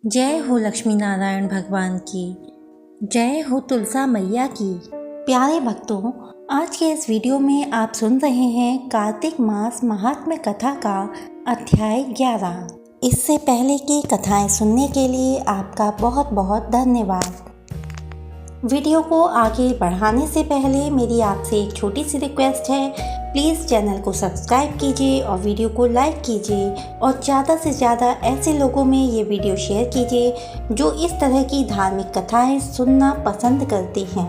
जय हो लक्ष्मी नारायण भगवान की, जय हो तुलसा मैया की। प्यारे भक्तों, आज के इस वीडियो में आप सुन रहे हैं कार्तिक मास महात्म्य कथा का अध्याय 11। इससे पहले की कथाएं सुनने के लिए आपका बहुत बहुत धन्यवाद। वीडियो को आगे बढ़ाने से पहले मेरी आपसे एक छोटी सी रिक्वेस्ट है, प्लीज़ चैनल को सब्सक्राइब कीजिए और वीडियो को लाइक कीजिए और ज़्यादा से ज़्यादा ऐसे लोगों में ये वीडियो शेयर कीजिए जो इस तरह की धार्मिक कथाएं सुनना पसंद करते हैं।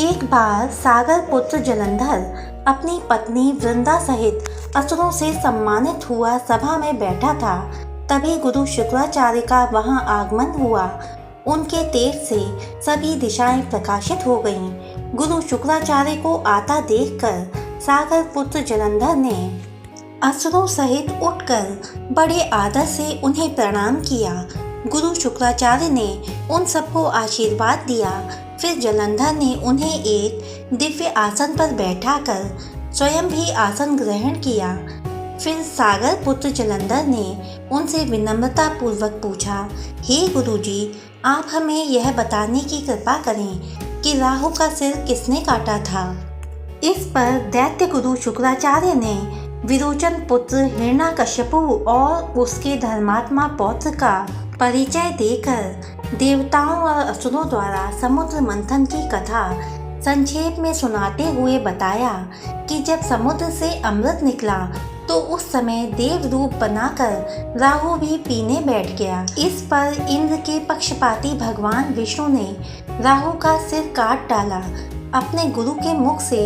एक बार सागर पुत्र जलंधर अपनी पत्नी वृंदा सहित असुरों से सम्मानित हुआ सभा में बैठा था। तभी गुरु शुक्राचार्य का वहां आगमन हुआ। उनके तेज से सभी दिशाएं प्रकाशित हो गईं। गुरु शुक्राचार्य को आता देखकर सागर पुत्र जलंधर ने असुरों सहित उठकर बड़े आदर से उन्हें प्रणाम किया। गुरु शुक्राचार्य ने उन सबको आशीर्वाद दिया। फिर जलंधर ने उन्हें एक दिव्य आसन पर बैठाकर स्वयं भी आसन ग्रहण किया। फिर सागर पुत्र जलंधर ने उनसे विनम्रता पूर्वक पूछा, हे गुरुजी, आप हमें यह बताने की कृपा करें कि राहु का सिर किसने काटा था। इस पर दैत्य गुरु शुक्राचार्य ने विरोचन पुत्र हिरण्याकश्यपु और उसके धर्मात्मा पौत्र का परिचय देकर देवताओं और असुरों द्वारा समुद्र मंथन की कथा संक्षेप में सुनाते हुए बताया कि जब समुद्र से अमृत निकला तो उस समय देव रूप बनाकर राहु भी पीने बैठ गया। इस पर इंद्र के पक्षपाती भगवान विष्णु ने राहु का सिर काट डाला। अपने गुरु के मुख से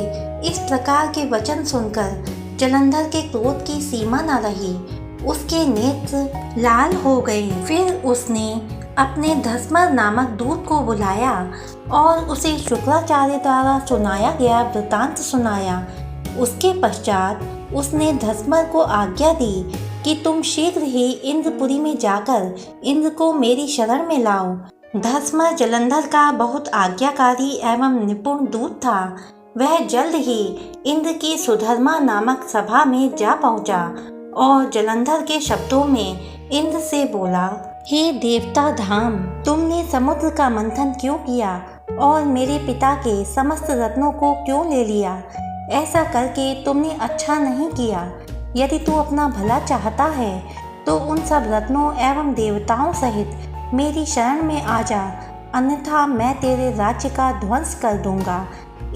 इस प्रकार के वचन सुनकर जलंधर के क्रोध की सीमा न रही। उसके नेत्र लाल हो गए। फिर उसने अपने धस्मर नामक दूत को बुलाया और उसे शुक्राचार्य द्वारा सुनाया गया वृतांत सुनाया। उसके पश्चात उसने धस्मर को आज्ञा दी कि तुम शीघ्र ही इंद्रपुरी में जाकर इंद्र को मेरी शरण में लाओ। धस्मर जलंधर का बहुत आज्ञाकारी एवं निपुण दूत था। वह जल्द ही इंद्र की सुधर्मा नामक सभा में जा पहुंचा और जलंधर के शब्दों में इंद्र से बोला, हे देवता धाम, तुमने समुद्र का मंथन क्यों किया और मेरे पिता के समस्त रत्नों को क्यों ले लिया। ऐसा करके तुमने अच्छा नहीं किया। यदि तू अपना भला चाहता है तो उन सब रत्नों एवं देवताओं सहित मेरी शरण में आ जा, अन्यथा मैं तेरे राज्य का ध्वंस कर दूंगा।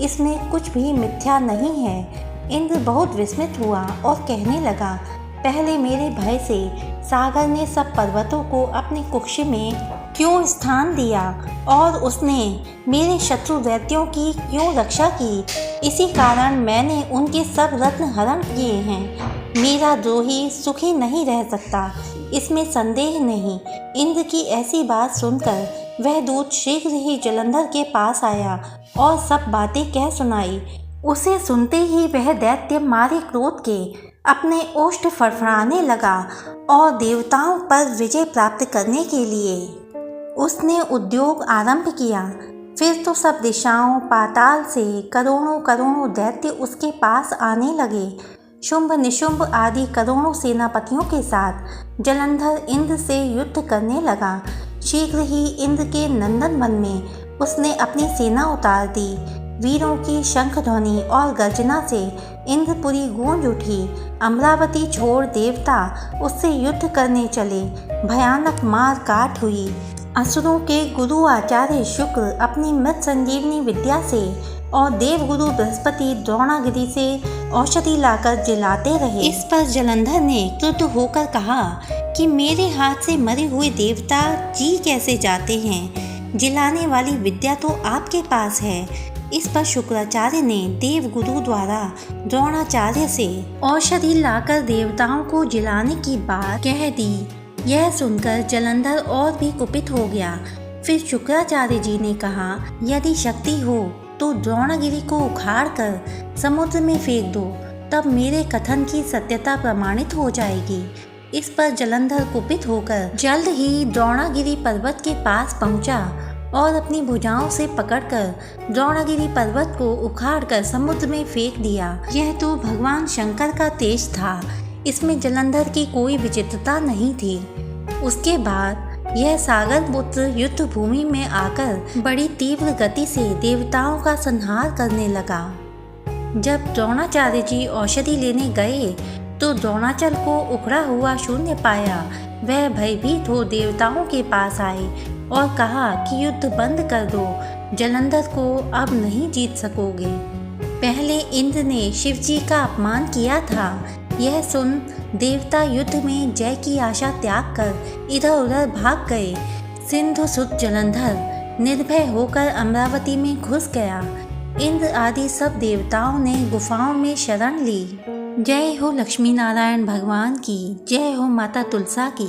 इसमें कुछ भी मिथ्या नहीं है। इंद्र बहुत विस्मित हुआ और कहने लगा, पहले मेरे भय से सागर ने सब पर्वतों को अपने कुक्ष में क्यों स्थान दिया और उसने मेरे शत्रु दैत्यों की क्यों रक्षा की। इसी कारण मैंने उनके सब रत्न हरण किए हैं। मेरा द्रोही सुखी नहीं रह सकता, इसमें संदेह नहीं। इंद्र की ऐसी बात सुनकर वह दूत शीघ्र ही जलंधर के पास आया और सब बातें कह सुनाई। उसे सुनते ही वह दैत्य मारे क्रोध के अपने ओष्ठ फड़फड़ाने लगा और देवताओं पर विजय प्राप्त करने के लिए उसने उद्योग आरंभ किया। फिर तो सब दिशाओं पाताल से करोड़ों करोड़ों दैत्य उसके पास आने लगे। शुंभ निशुंभ आदि करोड़ों सेनापतियों के साथ जलंधर इंद्र से युद्ध करने लगा। शीघ्र ही इंद्र के नंदन वन में उसने अपनी सेना उतार दी। वीरों की शंख ध्वनि और गर्जना से इंद्रपुरी गूंज उठी। अमरावती छोड़ देवता उससे युद्ध करने चले। भयानक मार काट हुई। असुरों के गुरु आचार्य शुक्र अपनी मृत संजीवनी विद्या से और देवगुरु बृहस्पति द्रोणागिरि से औषधि लाकर जिलाते रहे। इस पर जलंधर ने क्रुद्ध होकर कहा कि मेरे हाथ से मरे हुए देवता जी कैसे जाते हैं। जिलाने वाली विद्या तो आपके पास है। इस पर शुक्राचार्य ने देवगुरु द्वारा द्रोणाचार्य से औषधि लाकर देवताओं को जिलाने की बात कह दी। यह सुनकर जलंधर और भी कुपित हो गया। फिर शुक्राचार्य जी ने कहा, यदि शक्ति हो तो द्रोणागिरि को उखाड़कर समुद्र में फेंक दो, तब मेरे कथन की सत्यता प्रमाणित हो जाएगी। इस पर जलंधर कुपित होकर जल्द ही द्रोणागिरि पर्वत के पास पहुंचा और अपनी भुजाओं से पकड़कर द्रोणागिरि पर्वत को उखाड़कर समुद्र में फेंक दिया। यह तो भगवान शंकर का तेज था। इसमें जलंधर की कोई विचित्रता नहीं थी। उसके बाद यह सागर पुत्र युद्ध भूमि में आकर बड़ी तीव्र गति से देवताओं का संहार करने लगा। जब द्रोणाचार्य जी औषधि लेने गए तो द्रोणाचल को उखड़ा हुआ शून्य पाया। वह भयभीत हो देवताओं के पास आए और कहा कि युद्ध बंद कर दो, जलंधर को अब नहीं जीत सकोगे। पहले इंद्र ने शिव जी का अपमान किया था। यह सुन देवता युद्ध में जय की आशा त्याग कर इधर उधर भाग गए। सिंधु सुत जलंधर निर्भय होकर अमरावती में घुस गया। इंद्र आदि सब देवताओं ने गुफाओं में शरण ली। जय हो लक्ष्मी नारायण भगवान की, जय हो माता तुलसा की।